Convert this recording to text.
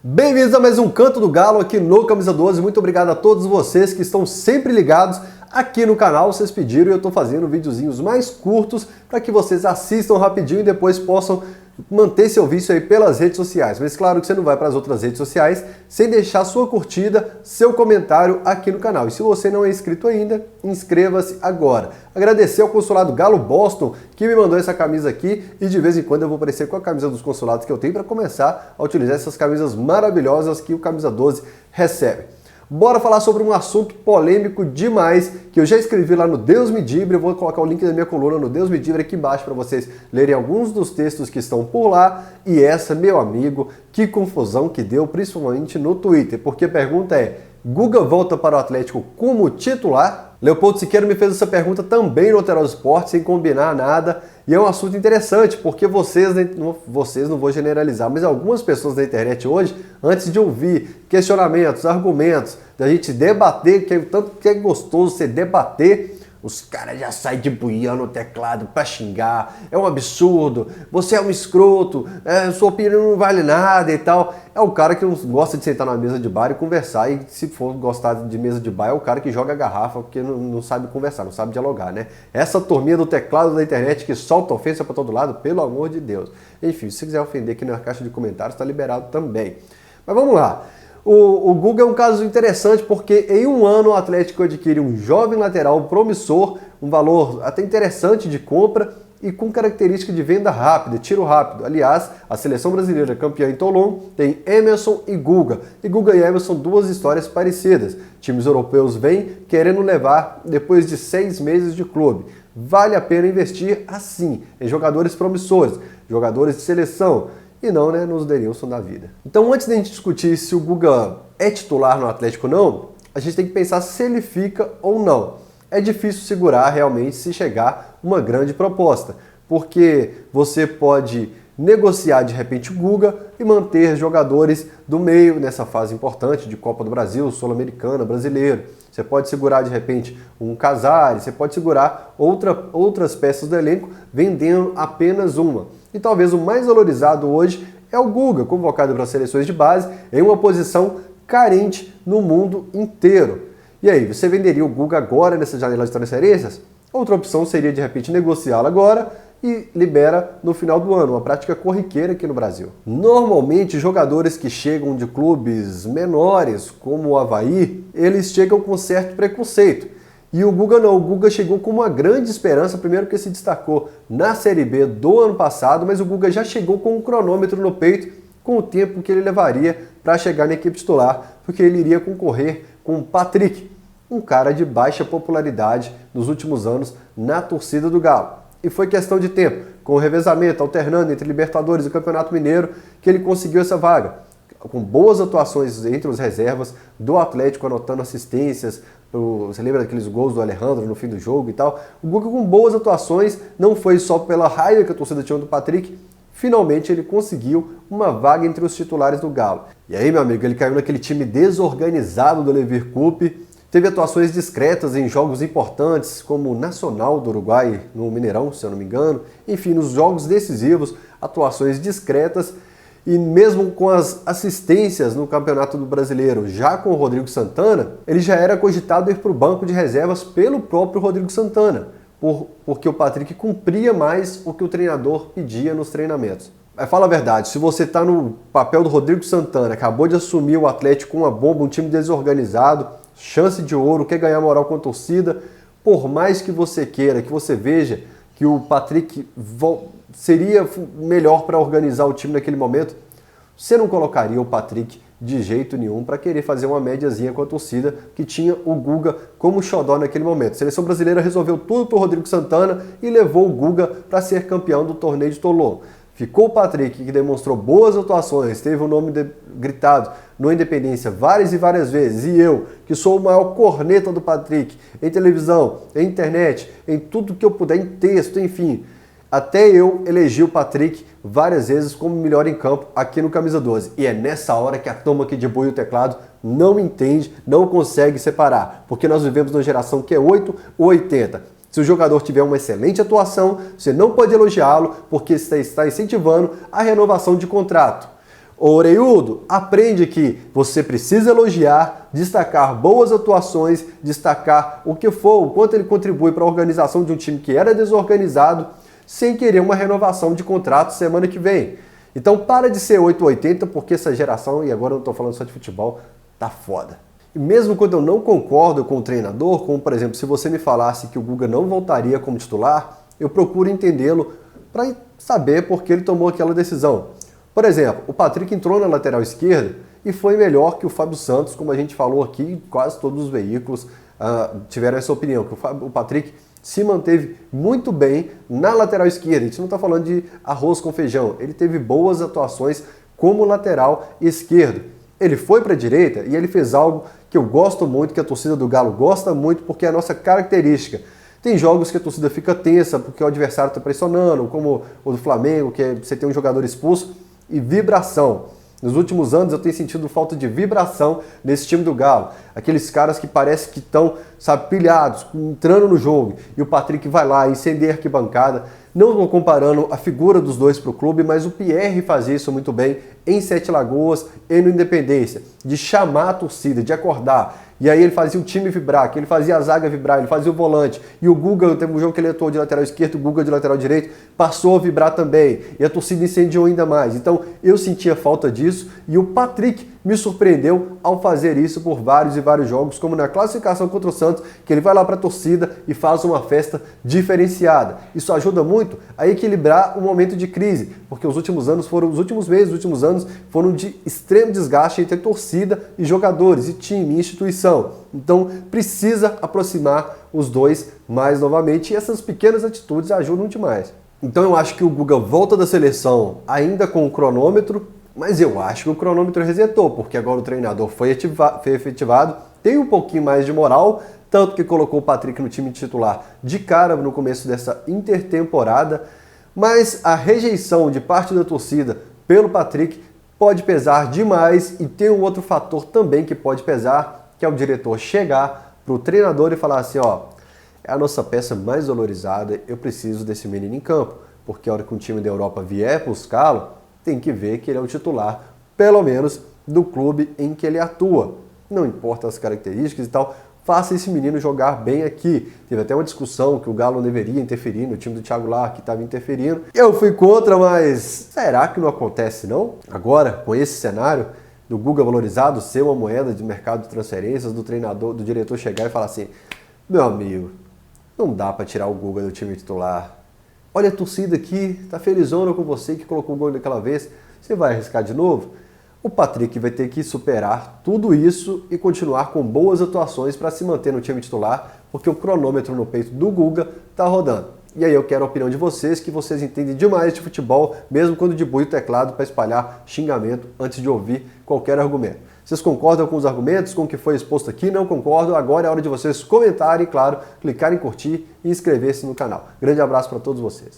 Bem-vindos a mais um Canto do Galo aqui no Camisa 12. Muito obrigado a todos vocês que estão sempre ligados aqui no canal. Vocês pediram e eu estou fazendo videozinhos mais curtos para que vocês assistam rapidinho e depois possam manter seu vício aí pelas redes sociais. Mas claro que você não vai para as outras redes sociais sem deixar sua curtida, seu comentário aqui no canal. E se você não é inscrito ainda, inscreva-se agora. Agradecer ao consulado Galo Boston que me mandou essa camisa aqui e de vez em quando eu vou aparecer com a camisa dos consulados que eu tenho para começar a utilizar essas camisas maravilhosas que o Camisa 12 recebe. Bora falar sobre um assunto polêmico demais, que eu já escrevi lá no Deus Me Livre. Eu vou colocar o link da minha coluna no Deus Me Livre aqui embaixo para vocês lerem alguns dos textos que estão por lá. E essa, meu amigo, que confusão que deu, principalmente no Twitter, porque a pergunta é: Guga volta para o Atlético como titular? Leopoldo Siqueira me fez essa pergunta também no Alterosa Esporte, sem combinar nada, e é um assunto interessante, porque vocês não vou generalizar, mas algumas pessoas da internet hoje, antes de ouvir questionamentos, argumentos, da gente debater, que é tanto que é gostoso você debater, os caras já saem de buiando o teclado pra xingar, é um absurdo, você é um escroto, sua opinião não vale nada e tal. É o cara que não gosta de sentar na mesa de bar e conversar, e se for gostar de mesa de bar, é o cara que joga a garrafa porque não sabe conversar, não sabe dialogar, né? Essa turminha do teclado da internet que solta ofensa pra todo lado, pelo amor de Deus. Enfim, se você quiser ofender aqui na caixa de comentários, tá liberado também. Mas vamos lá. O Guga é um caso interessante porque em um ano o Atlético adquire um jovem lateral promissor, um valor até interessante de compra e com característica de venda rápida, tiro rápido. Aliás, a seleção brasileira campeã em Toulon tem Emerson e Guga. E Guga e Emerson são duas histórias parecidas. Times europeus vêm querendo levar depois de 6 meses de clube. Vale a pena investir assim em jogadores promissores, jogadores de seleção. E não, né, nos Denilson da vida. Então, antes de a gente discutir se o Guga é titular no Atlético ou não, a gente tem que pensar se ele fica ou não. É difícil segurar realmente se chegar uma grande proposta, porque você pode negociar de repente o Guga e manter jogadores do meio nessa fase importante de Copa do Brasil, Sul-Americana, Brasileiro. Você pode segurar de repente um Casares, você pode segurar outras peças do elenco vendendo apenas uma. E talvez o mais valorizado hoje é o Guga, convocado para as seleções de base, em uma posição carente no mundo inteiro. E aí, você venderia o Guga agora nessa janela de transferências? Outra opção seria de repente negociá-lo agora e libera no final do ano, uma prática corriqueira aqui no Brasil. Normalmente, jogadores que chegam de clubes menores, como o Avaí, eles chegam com certo preconceito. E o Guga não, o Guga chegou com uma grande esperança, primeiro que se destacou na Série B do ano passado, mas o Guga já chegou com um cronômetro no peito, com o tempo que ele levaria para chegar na equipe titular, porque ele iria concorrer com o Patrick, um cara de baixa popularidade nos últimos anos na torcida do Galo. E foi questão de tempo, com o revezamento, alternando entre Libertadores e Campeonato Mineiro, que ele conseguiu essa vaga. Com boas atuações entre os reservas do Atlético, anotando assistências, você lembra daqueles gols do Alejandro no fim do jogo e tal? O Guga com boas atuações, não foi só pela raiva que a torcida tinha do Patrick, finalmente ele conseguiu uma vaga entre os titulares do Galo. E aí, meu amigo, ele caiu naquele time desorganizado do Levir Coupe, teve atuações discretas em jogos importantes, como o Nacional do Uruguai, no Mineirão, se eu não me engano. Enfim, nos jogos decisivos, atuações discretas. E mesmo com as assistências no Campeonato do Brasileiro, já com o Rodrigo Santana, ele já era cogitado ir para o banco de reservas pelo próprio Rodrigo Santana, porque o Patrick cumpria mais o que o treinador pedia nos treinamentos. Mas fala a verdade, se você está no papel do Rodrigo Santana, acabou de assumir o Atlético com uma bomba, um time desorganizado, chance de ouro, quer ganhar moral com a torcida, por mais que você queira, que você veja que o Patrick seria melhor para organizar o time naquele momento, você não colocaria o Patrick de jeito nenhum para querer fazer uma médiazinha com a torcida que tinha o Guga como xodó naquele momento. A seleção brasileira resolveu tudo para o Rodrigo Santana e levou o Guga para ser campeão do torneio de Toulon. Ficou o Patrick, que demonstrou boas atuações, teve o nome gritado no Independência várias e várias vezes, e eu, que sou o maior corneta do Patrick, em televisão, em internet, em tudo que eu puder, em texto, enfim. Até eu elegi o Patrick várias vezes como melhor em campo aqui no Camisa 12. E é nessa hora que a turma aqui de boi e o teclado não entende, não consegue separar. Porque nós vivemos numa geração que é 8 ou 80. Se o jogador tiver uma excelente atuação, você não pode elogiá-lo porque você está incentivando a renovação de contrato. Ô Oreiudo, aprende que você precisa elogiar, destacar boas atuações, destacar o que for, o quanto ele contribui para a organização de um time que era desorganizado, sem querer uma renovação de contrato semana que vem. Então para de ser 880, porque essa geração, e agora eu não estou falando só de futebol, tá foda. E mesmo quando eu não concordo com o treinador, como por exemplo, se você me falasse que o Guga não voltaria como titular, eu procuro entendê-lo para saber por que ele tomou aquela decisão. Por exemplo, o Patrick entrou na lateral esquerda e foi melhor que o Fábio Santos, como a gente falou aqui, quase todos os veículos tiveram essa opinião, que o Patrick se manteve muito bem na lateral esquerda. A gente não está falando de arroz com feijão, ele teve boas atuações como lateral esquerdo. Ele foi para a direita e ele fez algo que eu gosto muito, que a torcida do Galo gosta muito, porque é a nossa característica. Tem jogos que a torcida fica tensa porque o adversário está pressionando, como o do Flamengo, que você tem um jogador expulso, e vibração. Nos últimos anos eu tenho sentido falta de vibração nesse time do Galo. Aqueles caras que parece que estão, sabe, pilhados, entrando no jogo. E o Patrick vai lá, incendeia a arquibancada. Não estou comparando a figura dos dois para o clube, mas o Pierre fazia isso muito bem em Sete Lagoas e no Independência. De chamar a torcida, de acordar. E aí ele fazia o time vibrar, que ele fazia a zaga vibrar, ele fazia o volante. E o Guga, teve um jogo que ele atuou de lateral esquerdo, o Guga de lateral direito, passou a vibrar também. E a torcida incendiou ainda mais. Então eu sentia falta disso e o Patrick me surpreendeu ao fazer isso por vários e vários jogos, como na classificação contra o Santos, que ele vai lá para a torcida e faz uma festa diferenciada. Isso ajuda muito a equilibrar o momento de crise, porque os últimos anos foram de extremo desgaste entre torcida e jogadores, e time, e instituição. Então precisa aproximar os dois mais novamente e essas pequenas atitudes ajudam demais. Então eu acho que o Guga volta da seleção ainda com o cronômetro, mas eu acho que o cronômetro resetou, porque agora o treinador foi efetivado, tem um pouquinho mais de moral, tanto que colocou o Patrick no time titular de cara no começo dessa intertemporada, mas a rejeição de parte da torcida pelo Patrick pode pesar demais e tem um outro fator também que pode pesar, que é o diretor chegar para o treinador e falar assim, ó, é a nossa peça mais valorizada, eu preciso desse menino em campo, porque a hora que um time da Europa vier buscá-lo, tem que ver que ele é o titular, pelo menos, do clube em que ele atua. Não importa as características e tal, faça esse menino jogar bem aqui. Teve até uma discussão que o Galo não deveria interferir no time do Thiago Lar, que estava interferindo. Eu fui contra, mas será que não acontece não? Agora, com esse cenário do Guga valorizado ser uma moeda de mercado de transferências, do treinador, do diretor chegar e falar assim, meu amigo, não dá para tirar o Guga do time titular. Olha a torcida aqui, tá felizona com você que colocou o gol daquela vez. Você vai arriscar de novo? O Patrick vai ter que superar tudo isso e continuar com boas atuações para se manter no time titular, porque o cronômetro no peito do Guga tá rodando. E aí eu quero a opinião de vocês, que vocês entendem demais de futebol, mesmo quando debulha o teclado para espalhar xingamento antes de ouvir qualquer argumento. Vocês concordam com os argumentos, com o que foi exposto aqui? Não concordam? Agora é hora de vocês comentarem, claro, clicar em curtir e inscrever-se no canal. Grande abraço para todos vocês.